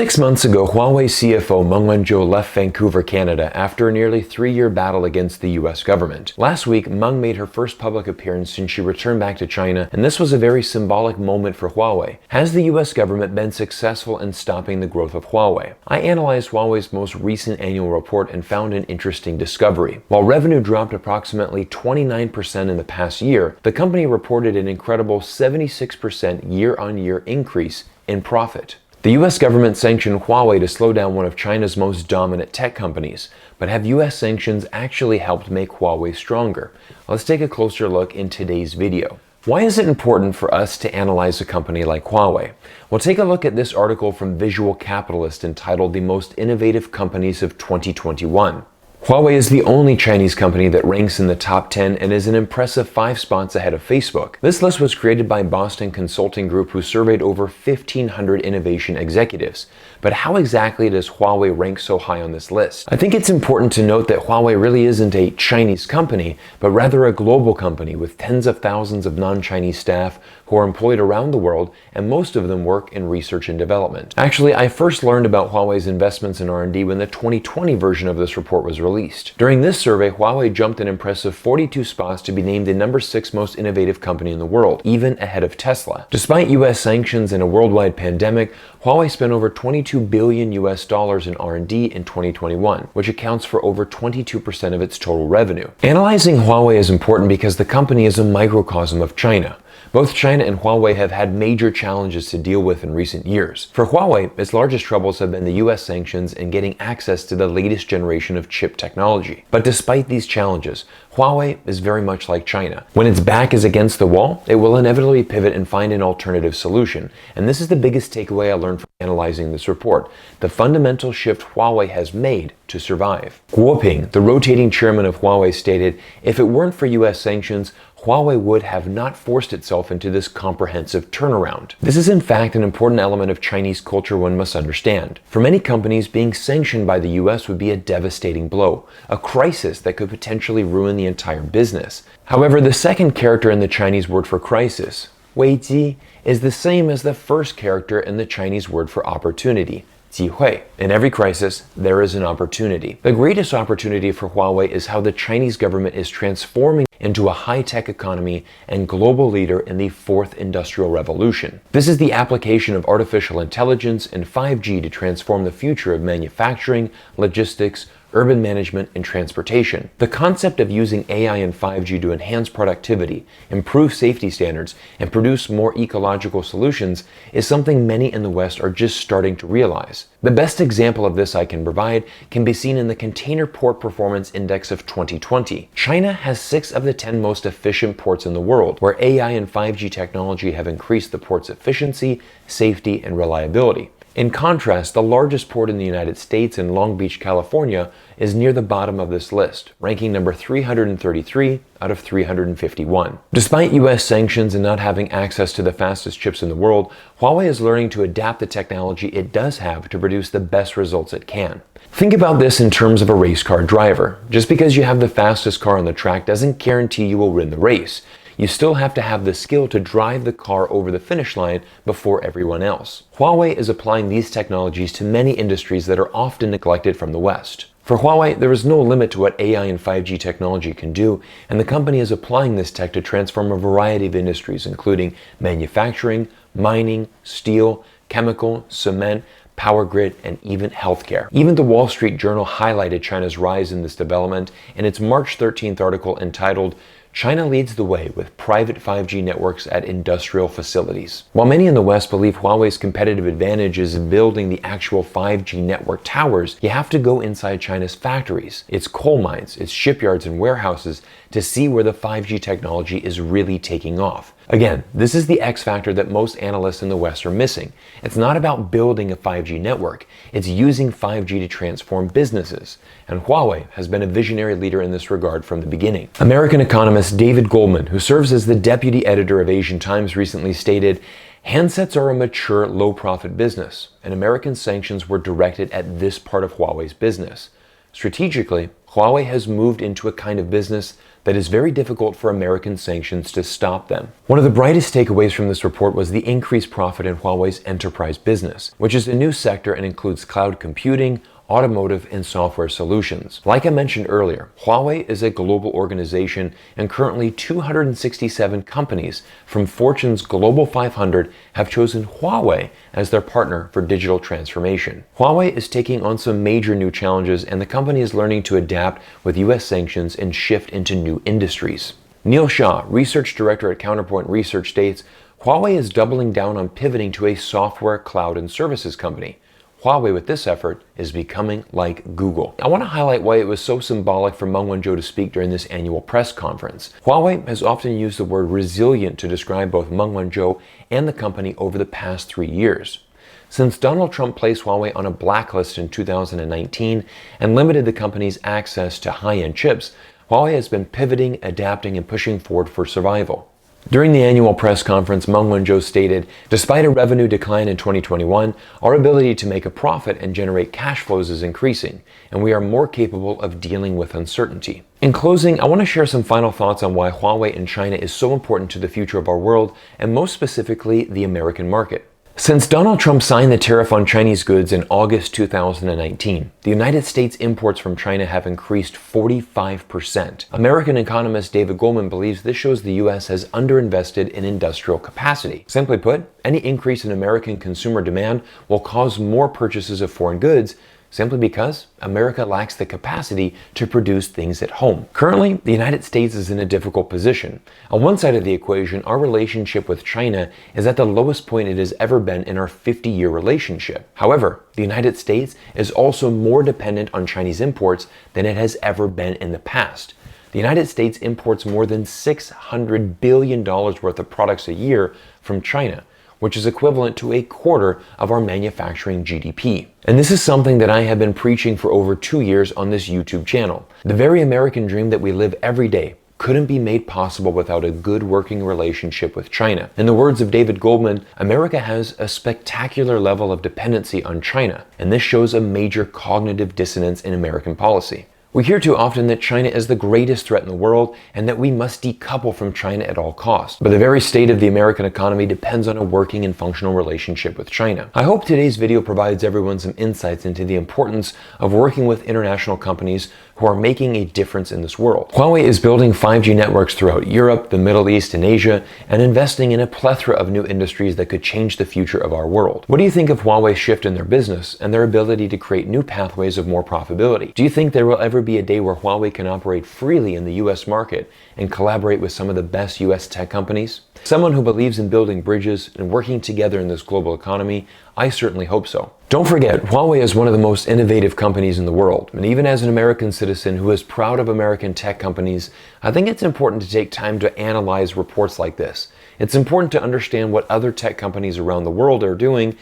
6 months ago, Huawei CFO Meng Wanzhou left Vancouver, Canada after a nearly 3-year battle against the US government. Last week, Meng made her first public appearance since she returned back to China, and this was a very symbolic moment for Huawei. Has the US government been successful in stopping the growth of Huawei? I analyzed Huawei's most recent annual report and found an interesting discovery. While revenue dropped approximately 29% in the past year, the company reported an incredible 76% year-on-year increase in profit. The US government sanctioned Huawei to slow down one of China's most dominant tech companies. But have US sanctions actually helped make Huawei stronger? Let's take a closer look in today's video. Why is it important for us to analyze a company like Huawei? Well, take a look at this article from Visual Capitalist entitled The Most Innovative Companies of 2021. Huawei is the only Chinese company that ranks in the top 10 and is an impressive 5 spots ahead of Facebook. This list was created by Boston Consulting Group, who surveyed over 1,500 innovation executives. But how exactly does Huawei rank so high on this list? I think it's important to note that Huawei really isn't a Chinese company, but rather a global company with tens of thousands of non-Chinese staff who are employed around the world, and most of them work in research and development. Actually, I first learned about Huawei's investments in R&D when the 2020 version of this report was released. During this survey, Huawei jumped an impressive 42 spots to be named the number 6 most innovative company in the world, even ahead of Tesla. Despite US sanctions and a worldwide pandemic, Huawei spent over $22 billion in R&D in 2021, which accounts for over 22% of its total revenue. Analyzing Huawei is important because the company is a microcosm of China. Both China and Huawei have had major challenges to deal with in recent years. For Huawei, its largest troubles have been the US sanctions and getting access to the latest generation of chip technology. But despite these challenges, Huawei is very much like China. When its back is against the wall, it will inevitably pivot and find an alternative solution. And this is the biggest takeaway I learned from analyzing this report: the fundamental shift Huawei has made to survive. Guo Ping, the rotating chairman of Huawei, stated, "If it weren't for US sanctions, Huawei would have not forced itself into this comprehensive turnaround." This is in fact an important element of Chinese culture one must understand. For many companies, being sanctioned by the US would be a devastating blow, a crisis that could potentially ruin the entire business. However, the second character in the Chinese word for crisis, 危机, is the same as the first character in the Chinese word for opportunity, 机会. In every crisis, there is an opportunity. The greatest opportunity for Huawei is how the Chinese government is transforming into a high-tech economy and global leader in the fourth industrial revolution. This is the application of artificial intelligence and 5G to transform the future of manufacturing, logistics, urban management, and transportation. The concept of using AI and 5G to enhance productivity, improve safety standards, and produce more ecological solutions is something many in the West are just starting to realize. The best example of this I can provide can be seen in the Container Port Performance Index of 2020. China has 6 of the 10 most efficient ports in the world, where AI and 5G technology have increased the port's efficiency, safety, and reliability. In contrast, the largest port in the United States in Long Beach, California, is near the bottom of this list, ranking number 333 out of 351. Despite US sanctions and not having access to the fastest chips in the world, Huawei is learning to adapt the technology it does have to produce the best results it can. Think about this in terms of a race car driver. Just because you have the fastest car on the track doesn't guarantee you will win the race. You still have to have the skill to drive the car over the finish line before everyone else. Huawei is applying these technologies to many industries that are often neglected from the West. For Huawei, there is no limit to what AI and 5G technology can do, and the company is applying this tech to transform a variety of industries, including manufacturing, mining, steel, chemical, cement, power grid, and even healthcare. Even the Wall Street Journal highlighted China's rise in this development in its March 13th article entitled, "China leads the way with private 5G networks at industrial facilities." While many in the West believe Huawei's competitive advantage is in building the actual 5G network towers, you have to go inside China's factories, its coal mines, its shipyards and warehouses to see where the 5G technology is really taking off. Again, this is the X factor that most analysts in the West are missing. It's not about building a 5G network, it's using 5G to transform businesses. And Huawei has been a visionary leader in this regard from the beginning. American economist David Goldman, who serves as the deputy editor of Asian Times, recently stated, "Handsets are a mature, low-profit business, and American sanctions were directed at this part of Huawei's business. Strategically, Huawei has moved into a kind of business that is very difficult for American sanctions to stop them. One of the brightest takeaways from this report was the increased profit in Huawei's enterprise business, which is a new sector and includes cloud computing, automotive, and software solutions. Like I mentioned earlier, Huawei is a global organization, and currently 267 companies from Fortune's Global 500 have chosen Huawei as their partner for digital transformation. Huawei is taking on some major new challenges, and the company is learning to adapt with US sanctions and shift into new industries. Neil Shah, research director at Counterpoint Research, states, Huawei is doubling down on pivoting to a software, cloud, and services company. Huawei, with this effort, is becoming like Google. I want to highlight why it was so symbolic for Meng Wanzhou to speak during this annual press conference. Huawei has often used the word resilient to describe both Meng Wanzhou and the company over the past 3 years. Since Donald Trump placed Huawei on a blacklist in 2019 and limited the company's access to high-end chips, Huawei has been pivoting, adapting, and pushing forward for survival. During the annual press conference, Meng Wanzhou stated, despite a revenue decline in 2021, our ability to make a profit and generate cash flows is increasing, and we are more capable of dealing with uncertainty. In closing, I want to share some final thoughts on why Huawei in China is so important to the future of our world, and most specifically, the American market. Since Donald Trump signed the tariff on Chinese goods in August 2019, the United States imports from China have increased 45%. American economist David Goldman believes this shows the U.S. has underinvested in industrial capacity. Simply put, any increase in American consumer demand will cause more purchases of foreign goods, simply because America lacks the capacity to produce things at home. Currently, the United States is in a difficult position. On one side of the equation, our relationship with China is at the lowest point it has ever been in our 50-year relationship. However, the United States is also more dependent on Chinese imports than it has ever been in the past. The United States imports more than $600 billion worth of products a year from China, which is equivalent to a quarter of our manufacturing GDP. And this is something that I have been preaching for over 2 years on this YouTube channel. The very American dream that we live every day couldn't be made possible without a good working relationship with China. In the words of David Goldman, America has a spectacular level of dependency on China, and this shows a major cognitive dissonance in American policy. We hear too often that China is the greatest threat in the world and that we must decouple from China at all costs. But the very state of the American economy depends on a working and functional relationship with China. I hope today's video provides everyone some insights into the importance of working with international companies who are making a difference in this world. Huawei is building 5G networks throughout Europe, the Middle East, and Asia, and investing in a plethora of new industries that could change the future of our world. What do you think of Huawei's shift in their business and their ability to create new pathways of more profitability? Do you think there will ever be a day where Huawei can operate freely in the US market and collaborate with some of the best US tech companies? Someone who believes in building bridges and working together in this global economy, I certainly hope so. Don't forget, Huawei is one of the most innovative companies in the world, and even as an American citizen who is proud of American tech companies, I think it's important to take time to analyze reports like this. It's important to understand what other tech companies around the world are doing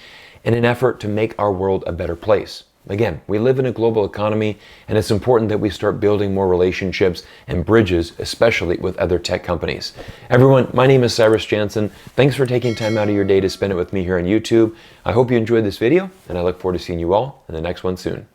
in an effort to make our world a better place. Again, we live in a global economy, and it's important that we start building more relationships and bridges, especially with other tech companies. Everyone, my name is Cyrus Jansen. Thanks for taking time out of your day to spend it with me here on YouTube. I hope you enjoyed this video, and I look forward to seeing you all in the next one soon.